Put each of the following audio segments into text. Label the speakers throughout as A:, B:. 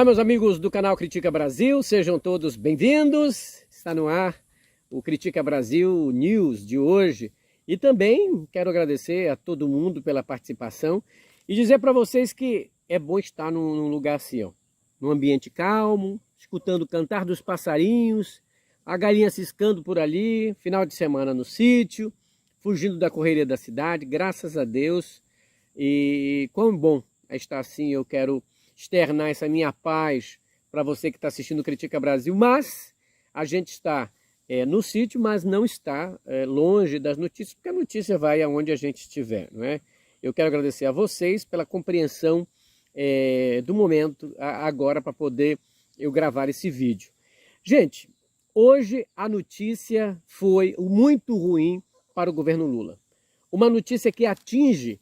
A: Olá, meus amigos do canal Critica Brasil, sejam todos bem-vindos. Está no ar o Critica Brasil News de hoje. E também quero agradecer a todo mundo pela participação e dizer para vocês que é bom estar num lugar assim, ó, num ambiente calmo, escutando o cantar dos passarinhos, a galinha ciscando por ali, final de semana no sítio, fugindo da correria da cidade, graças a Deus. E quão bom é estar assim. Eu quero externar essa minha paz para você que está assistindo o Critica Brasil, mas a gente está no sítio, mas não está longe das notícias, porque a notícia vai aonde a gente estiver, não é? Eu quero agradecer a vocês pela compreensão do momento agora para poder eu gravar esse vídeo. Gente, hoje a notícia foi muito ruim para o governo Lula. Uma notícia que atinge,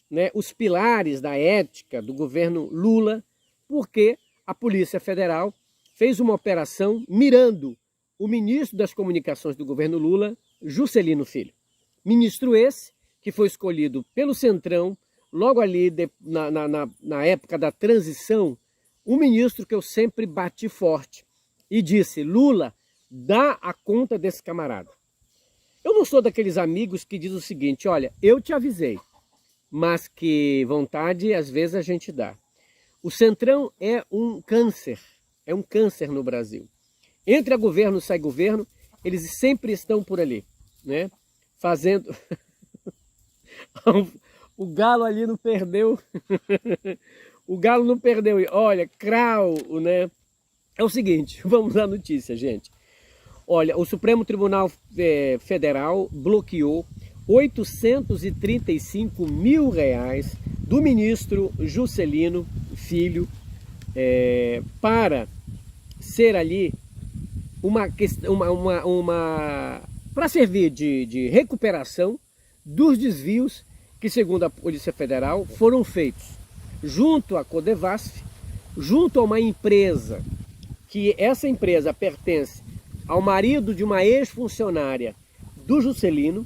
A: né, os pilares da ética do governo Lula, porque a Polícia Federal fez uma operação mirando o ministro das Comunicações do governo Lula, Juscelino Filho. Ministro esse que foi escolhido pelo Centrão, logo ali na época da transição, um ministro que eu sempre bati forte e disse: Lula, dá a conta desse camarada. Eu não sou daqueles amigos que dizem o seguinte: olha, eu te avisei, mas que vontade às vezes a gente dá. O Centrão é um câncer no Brasil. Entra governo, sai governo, eles sempre estão por ali, né? Fazendo... O Galo ali não perdeu. O Galo não perdeu. Olha, crau, né? É o seguinte, vamos à notícia, gente. Olha, o Supremo Tribunal Federal bloqueou 835 mil reais do ministro Juscelino Filho para ser ali para servir de recuperação dos desvios que, segundo a Polícia Federal, foram feitos junto à Codevasf, junto a uma empresa, que essa empresa pertence ao marido de uma ex-funcionária do Juscelino,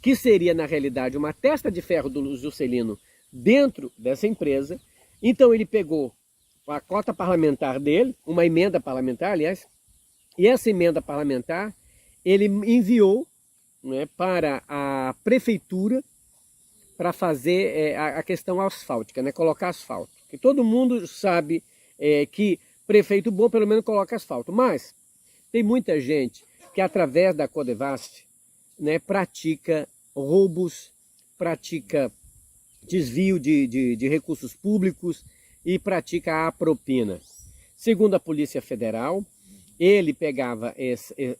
A: que seria, na realidade, uma testa de ferro do Juscelino dentro dessa empresa. Então ele pegou a cota parlamentar dele, uma emenda parlamentar, aliás, e essa emenda parlamentar ele enviou, né, para a prefeitura para fazer a questão asfáltica, né, colocar asfalto. Que todo mundo sabe que prefeito bom pelo menos coloca asfalto, mas tem muita gente que através da Codevasf, né, pratica roubos, pratica desvio de recursos públicos e pratica a propina. Segundo a Polícia Federal, ele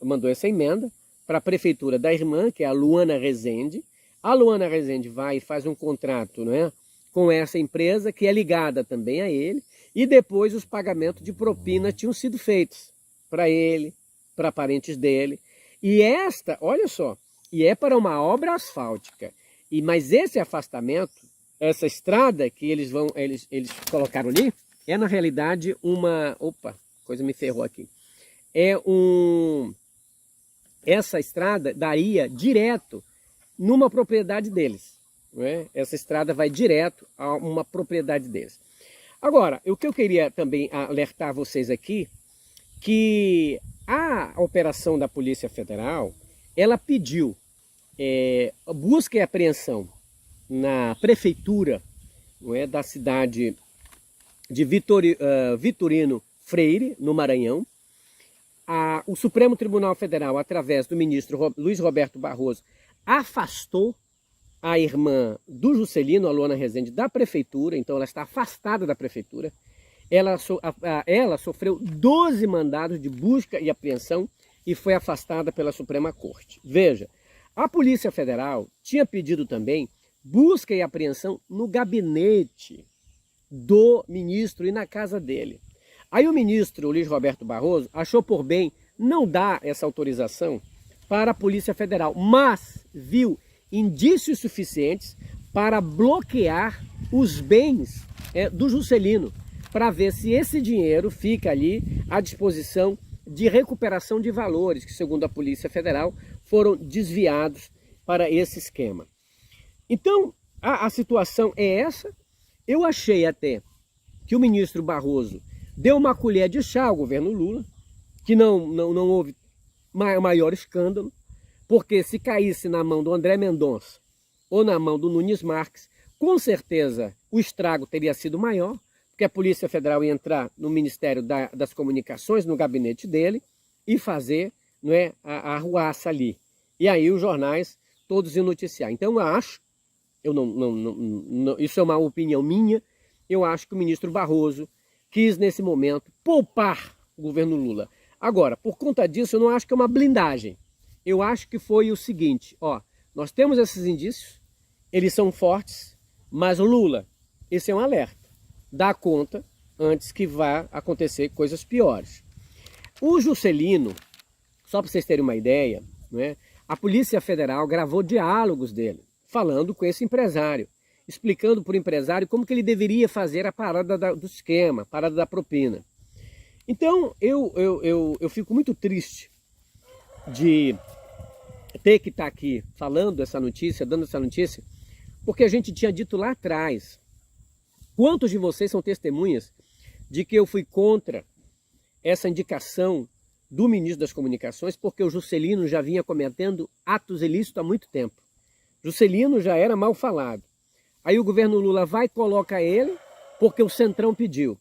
A: mandou essa emenda para a prefeitura da irmã, que é a Luana Rezende. A Luana Rezende vai e faz um contrato, né, com essa empresa, que é ligada também a ele, e depois os pagamentos de propina tinham sido feitos para ele, para parentes dele. E olha só, e é para uma obra asfáltica. Mas esse afastamento, essa estrada que eles colocaram ali, é na realidade uma... Opa, coisa me ferrou aqui. Essa estrada daria direto numa propriedade deles, não é? Essa estrada vai direto a uma propriedade deles. Agora, o que eu queria também alertar vocês aqui, que a operação da Polícia Federal, ela pediu busca e apreensão na prefeitura, não é, da cidade de Vitorino Freire, no Maranhão. O Supremo Tribunal Federal, através do ministro Luiz Roberto Barroso, afastou a irmã do Juscelino, a Luana Rezende, da prefeitura. Então ela está afastada da prefeitura. Ela sofreu 12 mandados de busca e apreensão e foi afastada pela Suprema Corte. Veja, a Polícia Federal tinha pedido também busca e apreensão no gabinete do ministro e na casa dele. Aí o ministro Luiz Roberto Barroso achou por bem não dar essa autorização para a Polícia Federal, mas viu indícios suficientes para bloquear os bens do Juscelino, para ver se esse dinheiro fica ali à disposição de recuperação de valores que, segundo a Polícia Federal, foram desviados para esse esquema. Então, a situação é essa. Eu achei até que o ministro Barroso deu uma colher de chá ao governo Lula, que não houve maior escândalo, porque se caísse na mão do André Mendonça ou na mão do Nunes Marques, com certeza o estrago teria sido maior, porque a Polícia Federal ia entrar no Ministério das Comunicações, no gabinete dele, e fazer, não é, a arruaça ali. E aí os jornais todos iam noticiar. Então eu acho, isso é uma opinião minha, eu acho que o ministro Barroso quis nesse momento poupar o governo Lula. Agora, por conta disso, eu não acho que é uma blindagem. Eu acho que foi o seguinte, ó, nós temos esses indícios, eles são fortes, mas o Lula, esse é um alerta, dá conta antes que vá acontecer coisas piores. O Juscelino, só para vocês terem uma ideia, né, a Polícia Federal gravou diálogos dele, falando com esse empresário, explicando para o empresário como que ele deveria fazer a parada do esquema, a parada da propina. Então, eu fico muito triste de ter que estar aqui falando essa notícia, dando essa notícia, porque a gente tinha dito lá atrás. Quantos de vocês são testemunhas de que eu fui contra essa indicação do ministro das Comunicações, porque o Juscelino já vinha cometendo atos ilícitos há muito tempo. Juscelino já era mal falado. Aí o governo Lula vai e coloca ele, porque o Centrão pediu.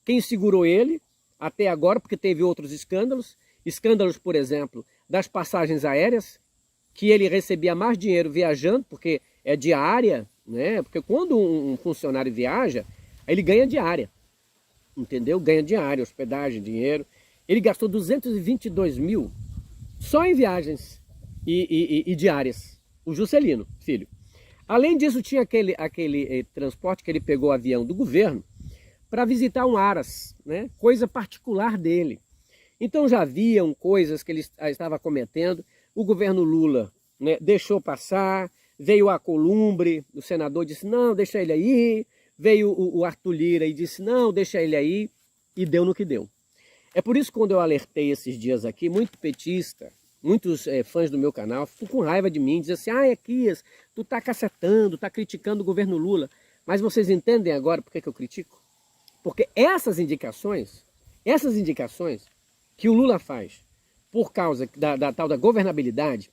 A: Quem segurou ele até agora, porque teve outros escândalos, por exemplo, das passagens aéreas, que ele recebia mais dinheiro viajando, porque é diária, né? Porque quando um funcionário viaja, ele ganha diária, entendeu? Ganha diária, hospedagem, dinheiro. Ele gastou 222 mil só em viagens e diárias, o Juscelino, filho. Além disso, tinha aquele transporte que ele pegou o avião do governo para visitar um Aras, né? Coisa particular dele. Então já haviam coisas que ele estava cometendo. O governo Lula, né, deixou passar, veio a Columbre, o senador disse, não, deixa ele aí. Veio o Arthur Lira e disse, não, deixa ele aí. E deu no que deu. É por isso que quando eu alertei esses dias aqui, muito petista, muitos fãs do meu canal ficam com raiva de mim, dizem assim, Equias, tu tá cacetando, tá criticando o governo Lula. Mas vocês entendem agora por que eu critico? Porque essas indicações que o Lula faz por causa da tal da governabilidade,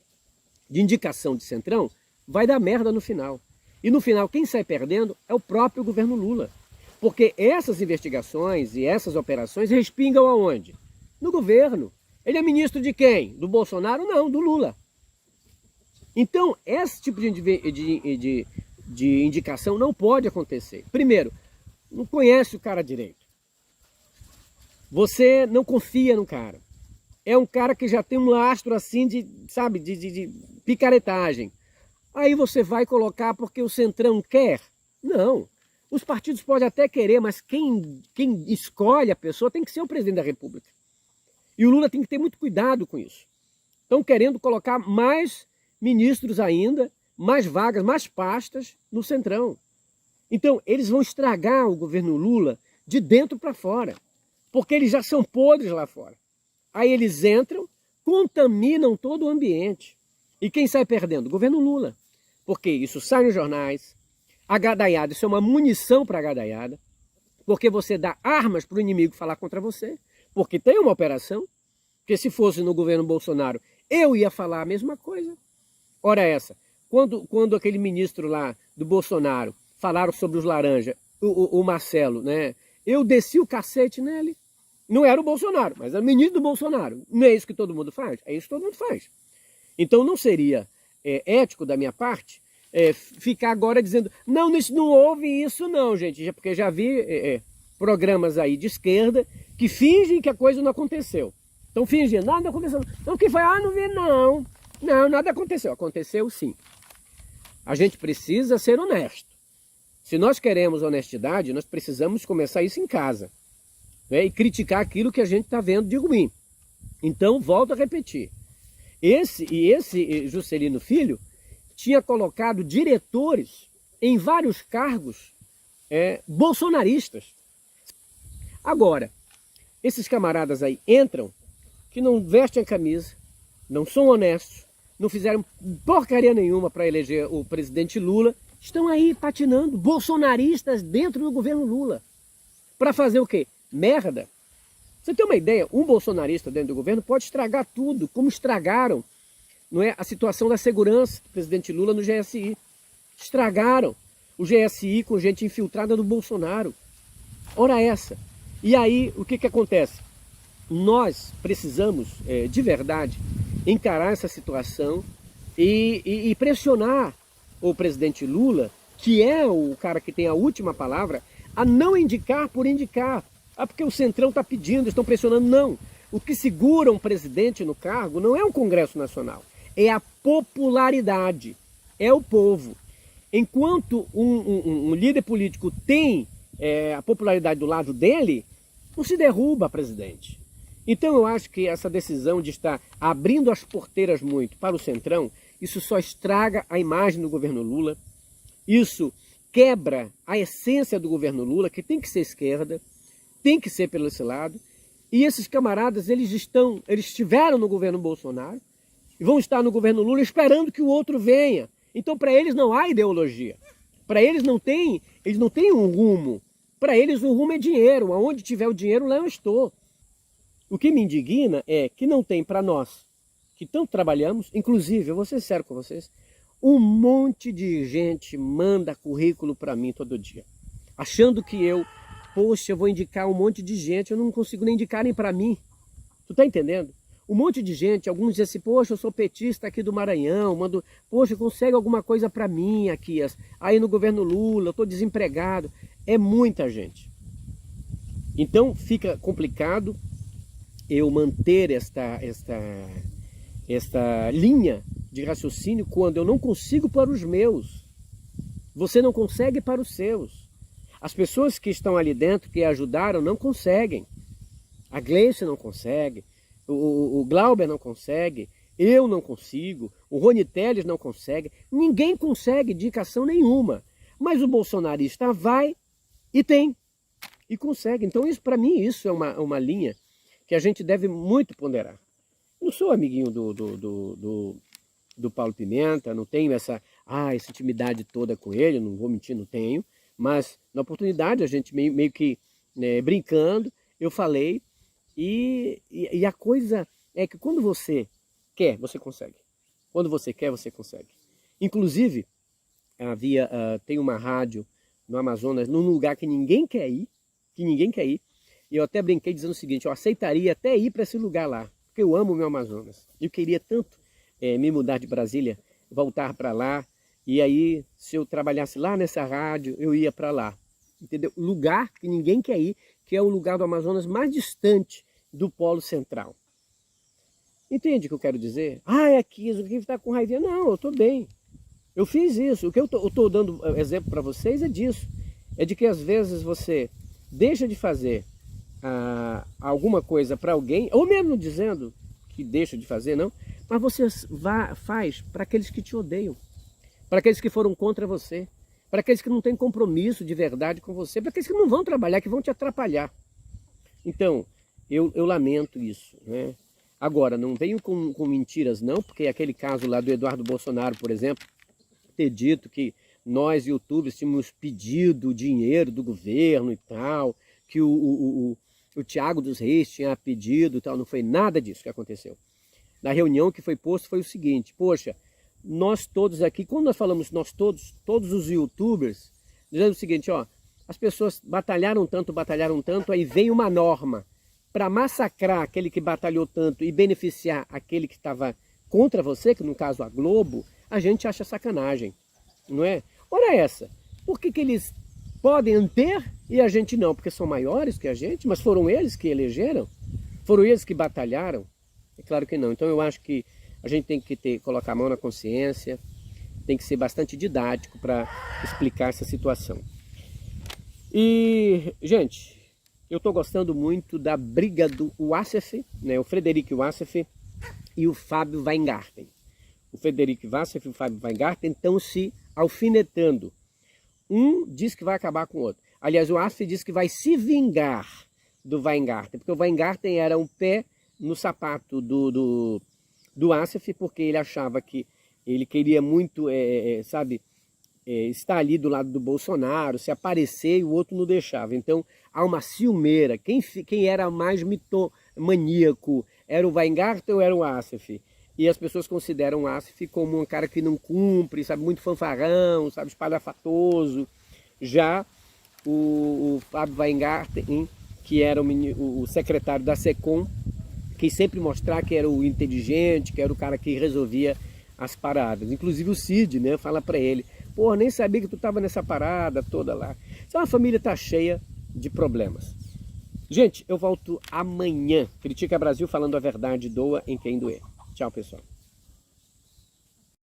A: de indicação de Centrão, vai dar merda no final. E no final, quem sai perdendo é o próprio governo Lula. Porque essas investigações e essas operações respingam aonde? No governo. Ele é ministro de quem? Do Bolsonaro? Não, do Lula. Então, esse tipo de indicação não pode acontecer. Primeiro, não conhece o cara direito. Você não confia no cara. É um cara que já tem um lastro assim de picaretagem. Aí você vai colocar porque o Centrão quer? Não. Os partidos podem até querer, mas quem escolhe a pessoa tem que ser o presidente da República. E o Lula tem que ter muito cuidado com isso. Estão querendo colocar mais ministros ainda, mais vagas, mais pastas no Centrão. Então, eles vão estragar o governo Lula de dentro para fora, porque eles já são podres lá fora. Aí eles entram, contaminam todo o ambiente. E quem sai perdendo? O governo Lula. Porque isso sai nos jornais, a gadaiada, isso é uma munição para a gadaiada, porque você dá armas para o inimigo falar contra você, porque tem uma operação, porque se fosse no governo Bolsonaro, eu ia falar a mesma coisa. Ora essa, quando aquele ministro lá do Bolsonaro falaram sobre os laranjas, o Marcelo, né? Eu desci o cacete nele. Não era o Bolsonaro, mas era o ministro do Bolsonaro. Não é isso que todo mundo faz? É isso que todo mundo faz. Então não seria ético da minha parte ficar agora dizendo, não, não houve isso não, gente, porque já vi programas aí de esquerda que fingem que a coisa não aconteceu. Então fingem, nada aconteceu. Então o que foi? Não vi não. Não, nada aconteceu. Aconteceu sim. A gente precisa ser honesto. Se nós queremos honestidade, nós precisamos começar isso em casa, né? E criticar aquilo que a gente está vendo de ruim. Então, volto a repetir. Esse Juscelino Filho tinha colocado diretores em vários cargos bolsonaristas. Agora, esses camaradas aí entram, que não vestem a camisa, não são honestos, não fizeram porcaria nenhuma para eleger o presidente Lula, estão aí patinando, bolsonaristas dentro do governo Lula. Para fazer o quê? merda. Você tem uma ideia, um bolsonarista dentro do governo pode estragar tudo, como estragaram, não é, a situação da segurança do presidente Lula no GSI. Estragaram o GSI com gente infiltrada do Bolsonaro. Ora essa. E aí, o que acontece? Nós precisamos, de verdade, encarar essa situação e pressionar o presidente Lula, que é o cara que tem a última palavra, a não indicar por indicar. Ah, porque o Centrão está pedindo, estão pressionando. Não. O que segura um presidente no cargo não é o Congresso Nacional, é a popularidade, é o povo. Enquanto um líder político tem a popularidade do lado dele, não se derruba presidente. Então eu acho que essa decisão de estar abrindo as porteiras muito para o Centrão, isso só estraga a imagem do governo Lula, isso quebra a essência do governo Lula, que tem que ser esquerda, tem que ser pelo esse lado, e esses camaradas, eles estiveram no governo Bolsonaro, e vão estar no governo Lula esperando que o outro venha. Então para eles não há ideologia, para eles não tem um rumo, para eles o rumo é dinheiro, aonde tiver o dinheiro lá eu estou. O que me indigna é que não tem para nós, que tanto trabalhamos, inclusive, eu vou ser sério com vocês, um monte de gente manda currículo para mim todo dia, achando que poxa, eu vou indicar um monte de gente, eu não consigo nem indicar nem para mim. Tu tá entendendo? Um monte de gente, alguns dizem assim, poxa, eu sou petista aqui do Maranhão, poxa, consegue alguma coisa para mim aqui, aí no governo Lula, eu tô desempregado. É muita gente. Então fica complicado eu manter esta linha de raciocínio quando eu não consigo para os meus. Você não consegue para os seus. As pessoas que estão ali dentro, que ajudaram, não conseguem. A Gleice não consegue, o Glauber não consegue, eu não consigo, o Rony Telles não consegue, ninguém consegue indicação nenhuma. Mas o bolsonarista vai e tem, e consegue. Então isso, para mim, isso é uma linha que a gente deve muito ponderar. Não sou amiguinho do Paulo Pimenta, não tenho essa intimidade toda com ele, não vou mentir, não tenho. Mas na oportunidade, a gente meio que brincando, eu falei, e a coisa é que quando você quer, você consegue. Quando você quer, você consegue. Inclusive, tem uma rádio no Amazonas, num lugar que ninguém quer ir, e eu até brinquei dizendo o seguinte, eu aceitaria até ir para esse lugar lá, porque eu amo o meu Amazonas. Eu queria tanto me mudar de Brasília, voltar para lá, e aí, se eu trabalhasse lá nessa rádio, eu ia para lá, entendeu? Lugar que ninguém quer ir, que é o lugar do Amazonas mais distante do polo central. Entende o que eu quero dizer? É aqui, o que está com raivinha? Não, eu estou bem. Eu fiz isso. O que eu estou dando exemplo para vocês é disso. É de que às vezes você deixa de fazer alguma coisa para alguém, ou mesmo dizendo que deixa de fazer, não, mas você faz para aqueles que te odeiam. Para aqueles que foram contra você, para aqueles que não têm compromisso de verdade com você, para aqueles que não vão trabalhar, que vão te atrapalhar. Então, eu lamento isso, né? Agora, não venho com mentiras não, porque aquele caso lá do Eduardo Bolsonaro, por exemplo, ter dito que nós, youtubers, tínhamos pedido dinheiro do governo e tal, que o Thiago dos Reis tinha pedido e tal, não foi nada disso que aconteceu. Na reunião que foi posto foi o seguinte, poxa, nós todos aqui, quando nós falamos nós todos os youtubers, dizendo o seguinte, as pessoas batalharam tanto, aí vem uma norma para massacrar aquele que batalhou tanto e beneficiar aquele que estava contra você, que no caso a Globo, a gente acha sacanagem, não é? Ora essa, por que eles podem ter e a gente não? Porque são maiores que a gente, mas foram eles que elegeram? Foram eles que batalharam? É claro que não. Então eu acho que a gente tem que colocar a mão na consciência, tem que ser bastante didático para explicar essa situação. E, gente, eu estou gostando muito da briga do Wassef, né, o Frederic Wassef e o Fábio Weingarten. O Frederic Wassef e o Fábio Weingarten estão se alfinetando. Um diz que vai acabar com o outro. Aliás, o Wassef diz que vai se vingar do Weingarten, porque o Weingarten era um pé no sapato do Wassef, porque ele achava que ele queria muito, estar ali do lado do Bolsonaro, se aparecer e o outro não deixava. Então há uma ciumeira. Quem era mais mitomaníaco? Era o Weingarten ou era o Assef? E as pessoas consideram o Assef como um cara que não cumpre, sabe, muito fanfarrão, sabe, espalhafatoso. Já o Fábio Weingarten, que era o secretário da SECOM, quis sempre mostrar que era o inteligente, que era o cara que resolvia as paradas. Inclusive o Cid, né, fala para ele, pô, nem sabia que tu estava nessa parada toda lá. Então a família está cheia de problemas. Gente, eu volto amanhã. Critica Brasil falando a verdade, doa em quem doer. Tchau, pessoal.